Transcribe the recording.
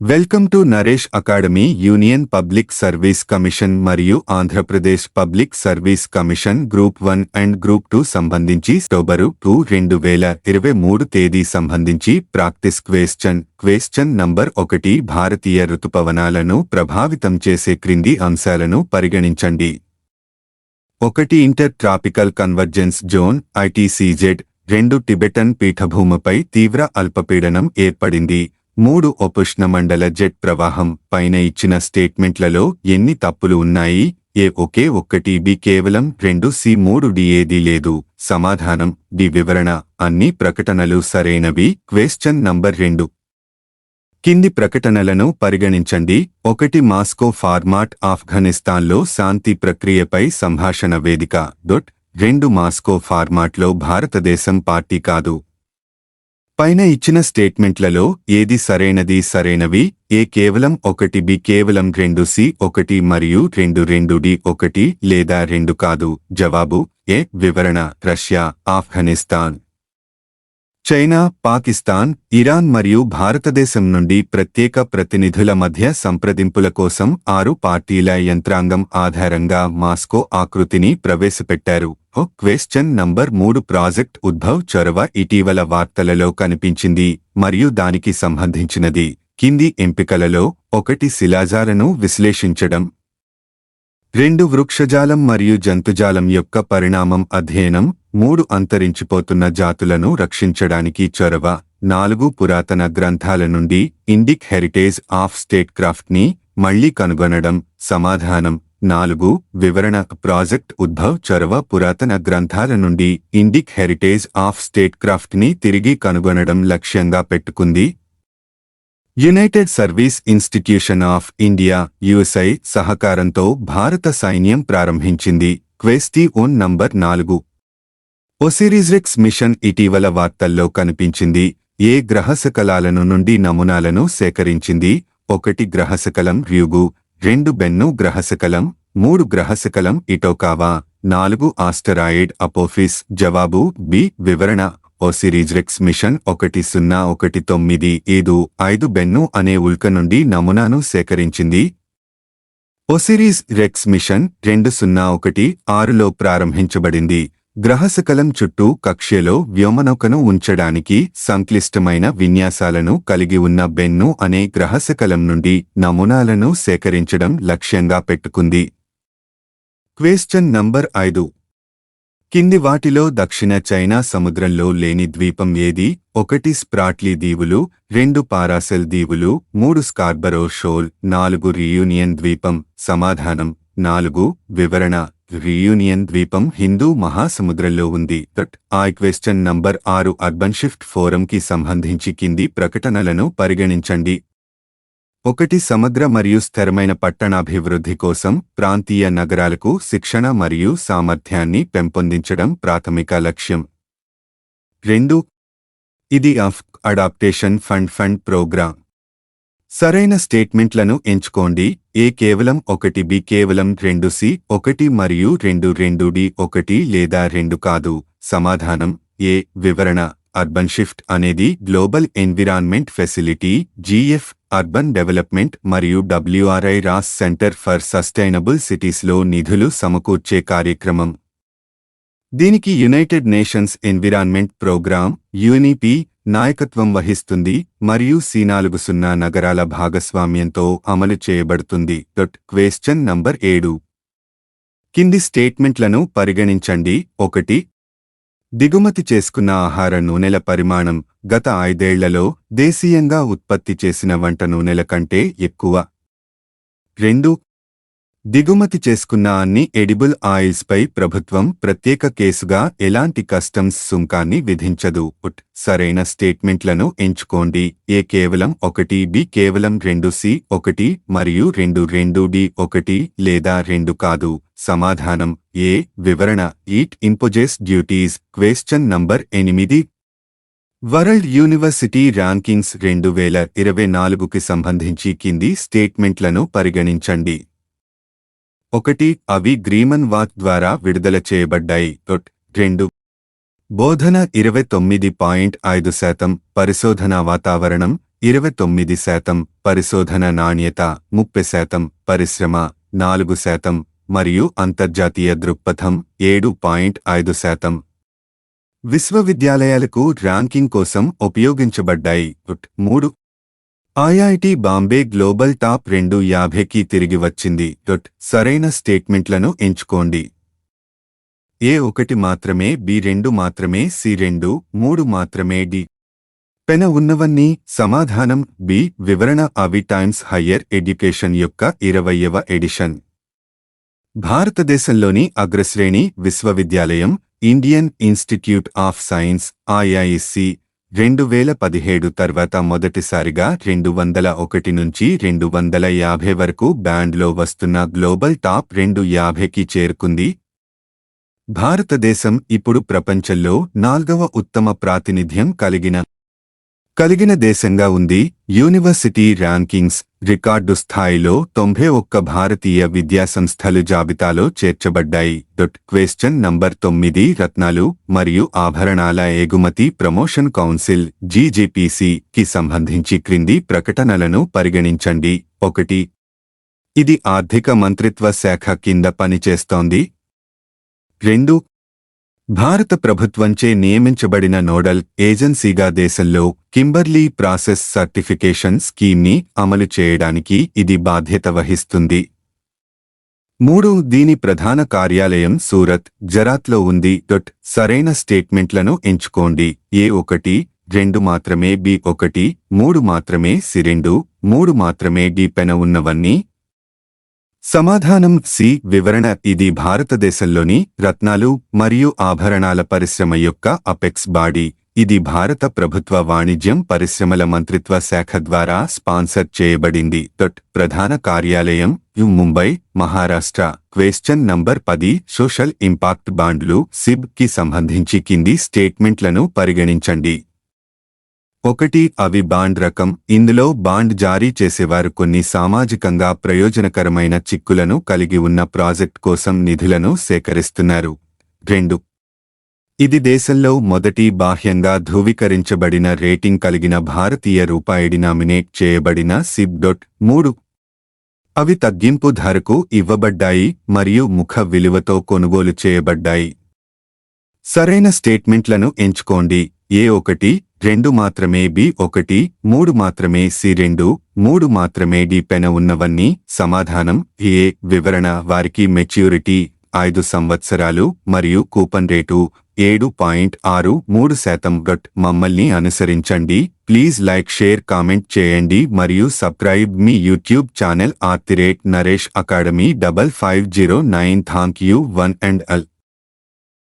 Welcome to Naresh academy. Union public service commission మరియు Andhra Pradesh public service commission group 1 and group 2 సంబంధించి October 2023 తేదీ సంబంధించి practice question number 1. భారతీయ ఋతుపవనాలను ప్రభావితం చేసే క్రింది అంశాలను పరిగణించండి. 1. Inter tropical convergence zone ITCZ. 2. Tibetan పీఠభూమిపై తీవ్ర అల్పపీడనం ఏర్పడింది. 3. ఉష్ణమండల జెట్ ప్రవాహం. పైన ఇచ్చిన స్టేట్మెంట్లలో ఎన్ని తప్పులు ఉన్నాయి? ఏ ఒకే ఒక్కటి, బి కేవలం 2, సి 3, డి ఏదీ లేదు. సమాధానం డి. వివరణ అన్ని ప్రకటనలు సరైనవి. Question number 2. కింది ప్రకటనలను పరిగణించండి. 1. మాస్కో ఫార్మాట్ ఆఫ్ఘనిస్తాన్లో శాంతి ప్రక్రియపై సంభాషణ వేదిక. 2. మాస్కో ఫార్మాట్లో భారతదేశం పార్టీ కాదు. పైన ఇచ్చిన స్టేట్మెంట్లలో ఏది సరైనది? సరైనవి ఏ కేవలం 1, బి కేవలం 2, సి 1 మరియు 2, 2, డి 1 లేదా 2 కాదు. జవాబు ఏ. వివరణ Russia, Afghanistan, China, Pakistan, Iran మరియు భారతదేశం నుండి ప్రత్యేక ప్రతినిధుల మధ్య సంప్రదింపుల కోసం 6 పార్టీల యంత్రాంగం ఆధారంగా మాస్కో ఆకృతిని ప్రవేశపెట్టారు. Question number 3. ప్రాజెక్ట్ ఉద్భవ్ చొరవ ఇటీవల వార్తలలో కనిపించింది మరియు దానికి సంబంధించినది. కింది ఎంపికలలో 1. శిలాజాలను విశ్లేషించడం. 2. వృక్షజాలం మరియు జంతుజాలం యొక్క పరిణామం అధ్యయనం. 3. అంతరించిపోతున్న జాతులను రక్షించడానికి చొరవ. 4. పురాతన గ్రంథాల నుండి Indic heritage of state craft ని మళ్లీ కనుగొనడం. సమాధానం 4. వివరణ ప్రాజెక్ట్ ఉద్భవ్ చొరవ పురాతన గ్రంథాల నుండి Indic heritage of state craft ని తిరిగి కనుగొనడం లక్ష్యంగా పెట్టుకుంది. United service institution of India USA సహకారంతో భారత సైన్యం ప్రారంభించింది. Question number 4. ఒసిరిస్ మిషన్ ఇటీవల వార్తల్లో కనిపించింది. ఏ గ్రహశకలాలను నుండి నమూనాలను సేకరించింది? 1. గ్రహశకలం ర్యూగు. 2. బెన్ను గ్రహశకలం. 3. గ్రహశకలం ఇటోకావా. 4. Asteroid Apophis. జవాబు బి. వివరణ ఒసిరిస్ మిషన్ 1019 బెన్ను అనే ఉల్క నుండి నమూనాను సేకరించింది. ఒసిరిస్ మిషన్ 2016లో ప్రారంభించబడింది. గ్రహశకలం చుట్టూ కక్ష్యలో వ్యోమనౌకను ఉంచడానికి సంక్లిష్టమైన విన్యాసాలను కలిగి ఉన్న బెన్ను అనే గ్రహశకలం నుండి నమూనాలను సేకరించడం లక్ష్యంగా పెట్టుకుంది. Question number 5. కింది వాటిలో దక్షిణ చైనా సముద్రంలో లేని ద్వీపం ఏది? 1. స్ప్రాట్లీ దీవులు. 2. పారాసెల్ దీవులు. 3. Scarborough shawl. 4. రీయూనియన్ ద్వీపం. సమాధానం 4. వివరణ రీయూనియన్ ద్వీపం హిందూ మహాసముద్రంలో ఉంది. Question number 6. అర్బన్ షిఫ్ట్ ఫోరంకి సంబంధించి కింది ప్రకటనలను పరిగణించండి. 1. సమగ్ర మరియు స్థిరమైన పట్టణాభివృద్ధి కోసం ప్రాంతీయ నగరాలకు శిక్షణ మరియు సామర్థ్యాన్ని పెంపొందించడం ప్రాథమిక లక్ష్యం. 2. ఇది అడాప్టేషన్ ఫండ్ ప్రోగ్రాం. సరైన స్టేట్మెంట్లను ఎంచుకోండి. ఏ కేవలం 1, బి కేవలం 2, సి 1 మరియు 2, 2, డి 1 లేదా 2 కాదు. సమాధానం ఏ. వివరణ అర్బన్ షిఫ్ట్ అనేది Global Environment Facility GF Urban Development మరియు WRI Ross Center for Sustainable సిటీస్లో నిధులు సమకూర్చే కార్యక్రమం. దీనికి United Nations Environment Programme UNEP నాయకత్వం వహిస్తుంది మరియు C40 నగరాల భాగస్వామ్యంతో అమలు చేయబడుతుంది. Question number 7. కింది స్టేట్మెంట్లను పరిగణించండి. 1. దిగుమతి చేసుకున్న ఆహార నూనెల పరిమాణం గత 5 ఏళ్లలో దేశీయంగా ఉత్పత్తి చేసిన వంట నూనెల కంటే ఎక్కువ. 2. దిగుమతి చేసుకున్న అన్ని ఎడిబుల్ ఆయిల్స్పై ప్రభుత్వం ప్రత్యేక కేసుగా ఎలాంటి కస్టమ్స్ సుంకాన్ని విధించదు. సరైన స్టేట్మెంట్లను ఎంచుకోండి. ఏ కేవలం 1, బి కేవలం 2, సి 1 మరియు 2, 2, డి 1 లేదా 2 కాదు. సమాధానం ఏ. వివరణ it imposes duties. Question number 8. World university rankings 2024కి సంబంధించి కింది స్టేట్మెంట్లను పరిగణించండి. 1. అవి గ్రీమన్ వాచ్ ద్వారా విడుదల చేయబడ్డాయి. 2. బోధన 29.5%, పరిశోధనా వాతావరణం 29%, పరిశోధన నాణ్యత 30%, పరిశ్రమ 4%, మరియు అంతర్జాతీయ దృక్పథం 7.5%. విశ్వవిద్యాలయాలకు ర్యాంకింగ్ కోసం ఉపయోగించబడ్డాయి. 3. ఐఐటి బాంబే గ్లోబల్ టాప్ 250కి తిరిగి వచ్చింది. సరైన స్టేట్మెంట్లను ఎంచుకోండి. A1 మాత్రమే, B2 మాత్రమే, C2, 3 మాత్రమే, D. పెన ఉన్నవన్నీ. సమాధానం బి. వివరణ అవి టైమ్స్ హయ్యర్ ఎడ్యుకేషన్ యొక్క 20వ ఎడిషన్. భారతదేశంలోని అగ్రశ్రేణి విశ్వవిద్యాలయం Indian institute of science IISc 2017 తర్వాత మొదటిసారిగా 201 నుంచి 250 వరకు బ్యాండ్లో వస్తున్న గ్లోబల్ టాప్ 250కి చేరుకుంది. భారతదేశం ఇప్పుడు ప్రపంచంలో 4వ ఉత్తమ ప్రాతినిధ్యం కలిగిన దేశంగా ఉంది. యూనివర్సిటీ ర్యాంకింగ్స్ రికార్డు స్థాయిలో 91 భారతీయ విద్యాసంస్థలు జాబితాలో చేర్చబడ్డాయి. క్వశ్చన్ నంబర్ 9 రత్నాలు మరియు ఆభరణాల ఎగుమతి ప్రమోషన్ కౌన్సిల్ జీజేపీసీ కి సంబంధించి క్రింది ప్రకటనలను పరిగణించండి. 1. ఇది ఆర్థిక మంత్రిత్వ శాఖ కింద పనిచేస్తోంది. 2. భారత ప్రభుత్వంచే నియమించబడిన నోడల్ ఏజెన్సీగా దేశంలో కింబర్లీ ప్రాసెస్ సర్టిఫికేషన్ స్కీమ్ని అమలు చేయడానికి ఇది బాధ్యత వహిస్తుంది. 3. దీని ప్రధాన కార్యాలయం సూరత్, గుజరాత్లో ఉంది. సరైన స్టేట్మెంట్లను ఎంచుకోండి. A1, 2 మాత్రమే, B1, 3 మాత్రమే, C2, 3 మాత్రమే, D. పెన ఉన్నవన్నీ. సమాధానం సి. వివరణ ఇది భారతదేశంలోని రత్నాలు మరియు ఆభరణాల పరిశ్రమ యొక్క అపెక్స్ బాడీ. ఇది భారత ప్రభుత్వ వాణిజ్యం పరిశ్రమల మంత్రిత్వ శాఖ ద్వారా స్పాన్సర్ చేయబడింది. ప్రధాన కార్యాలయం Mumbai, Maharashtra. Question number 10 social impact బాండ్లు సిబ్ కి సంబంధించి కింది స్టేట్మెంట్లను పరిగణించండి. 1. అవి బాండ్ రకం. ఇందులో బాండ్ జారీ చేసేవారు కొన్ని సామాజికంగా ప్రయోజనకరమైన చిక్కులను కలిగి ఉన్న ప్రాజెక్ట్ కోసం నిధులను సేకరిస్తున్నారు. 2. ఇది దేశంలో మొదటి బాహ్యంగా ధృవీకరించబడిన రేటింగ్ కలిగిన భారతీయ రూపాయి డినామినేట్ చేయబడిన సిబ్. 3. అవి తగ్గింపు ధరకు ఇవ్వబడ్డాయి మరియు ముఖ విలువతో కొనుగోలు చేయబడ్డాయి. సరైన స్టేట్మెంట్లను ఎంచుకోండి. A1, 2 మాత్రమే, B1, 3 మాత్రమే, C2, 3 మాత్రమే, D. పెన ఉన్నవన్నీ. సమాధానం ఏ. వివరణ వారికి మెచ్యూరిటీ 5 సంవత్సరాలు మరియు కూపన్ రేటు 7.63%. మమ్మల్ని అనుసరించండి. ప్లీజ్ లైక్, షేర్, కామెంట్ చేయండి మరియు subscribe me YouTube channel @Naresh Academy 5509. Thank you one and all.